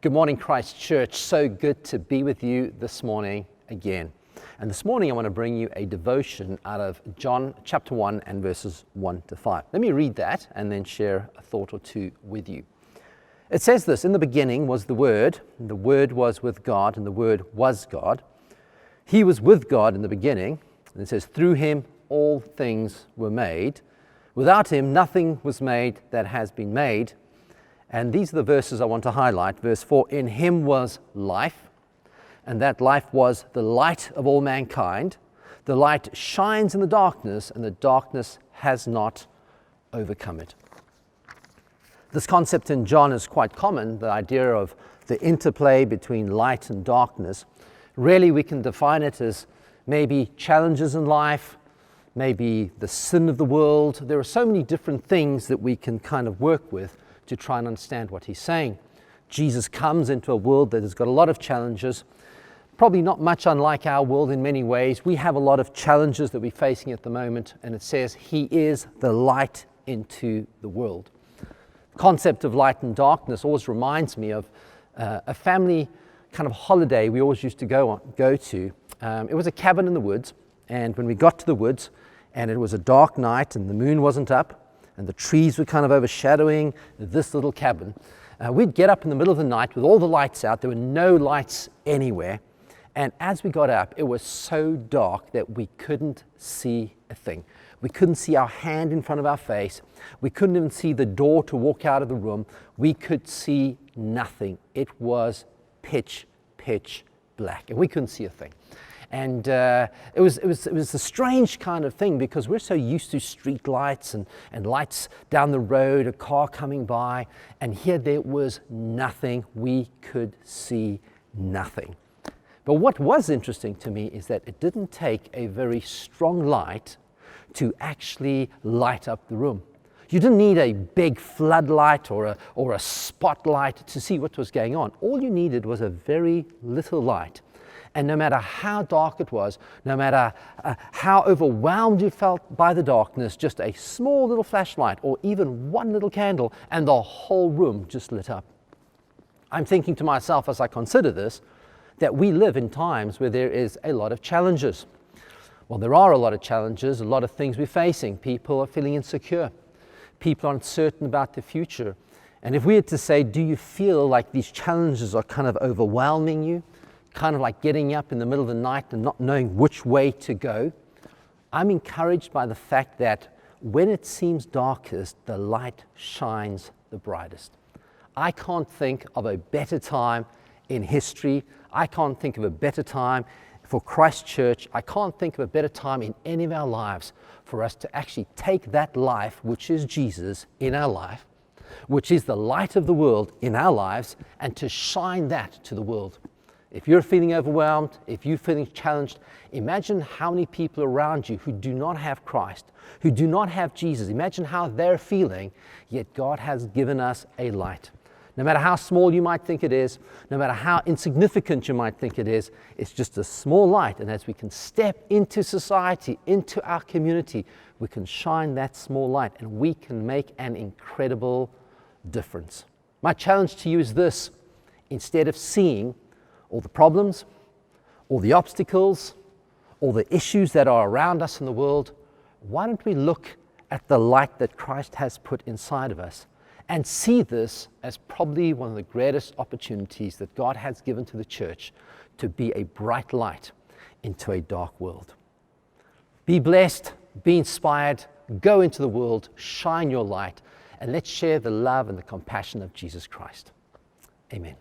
Good morning, Christ Church. So good to be with you this morning again. And this morning I want to bring you a devotion out of John chapter 1 and verses 1 to 5. Let me read that and then share a thought or two with you. It says this: in the beginning was the Word, and the Word was with God, and the Word was God. He was with God in the beginning. And it says, through him all things were made. Without him nothing was made that has been made. And these are the verses I want to highlight. Verse 4, in him was life, and that life was the light of all mankind. The light shines in the darkness, and the darkness has not overcome it. This concept in John is quite common, the idea of the interplay between light and darkness. Really, we can define it as maybe challenges in life, maybe the sin of the world. There are so many different things that we can kind of work with to try and understand what he's saying. Jesus comes into a world that has got a lot of challenges, probably not much unlike our world in many ways. We have a lot of challenges that we're facing at the moment, and it says he is the light into the world. The concept of light and darkness always reminds me of a family kind of holiday we always used to go to. It was a cabin in the woods, and when we got to the woods, and it was a dark night, and the moon wasn't up, and the trees were kind of overshadowing this little cabin. We'd get up in the middle of the night with all the lights out. There were no lights anywhere. And as we got up, it was so dark that we couldn't see a thing. We couldn't see our hand in front of our face. We couldn't even see the door to walk out of the room. We could see nothing. It was pitch black, and we couldn't see a thing. And it was a strange kind of thing, because we're so used to street lights and lights down the road, a car coming by, and here there was nothing. We could see nothing. But what was interesting to me is that it didn't take a very strong light to actually light up the room. You didn't need a big floodlight or a spotlight to see what was going on. All you needed was a very little light. And no matter how dark it was, no matter how overwhelmed you felt by the darkness, just a small little flashlight or even one little candle, and the whole room just lit up. I'm thinking to myself as I consider this, that we live in times where there is a lot of challenges. Well, there are a lot of challenges, a lot of things we're facing. People are feeling insecure. People are uncertain about the future. And if we had to say, do you feel like these challenges are kind of overwhelming you? Kind of like getting up in the middle of the night and not knowing which way to go? I'm encouraged by the fact that when it seems darkest, the light shines the brightest. I can't think of a better time in history. I can't think of a better time for Christ Church. I can't think of a better time in any of our lives for us to actually take that life, which is Jesus in our life, which is the light of the world in our lives, and to shine that to the world. If you're feeling overwhelmed, if you're feeling challenged, imagine how many people around you who do not have Christ, who do not have Jesus. Imagine how they're feeling, yet God has given us a light. No matter how small you might think it is, no matter how insignificant you might think it is, it's just a small light. And as we can step into society, into our community, we can shine that small light, and we can make an incredible difference. My challenge to you is this: instead of seeing all the problems, all the obstacles, all the issues that are around us in the world, why don't we look at the light that Christ has put inside of us and see this as probably one of the greatest opportunities that God has given to the church to be a bright light into a dark world. Be blessed, be inspired, go into the world, shine your light, and let's share the love and the compassion of Jesus Christ. Amen.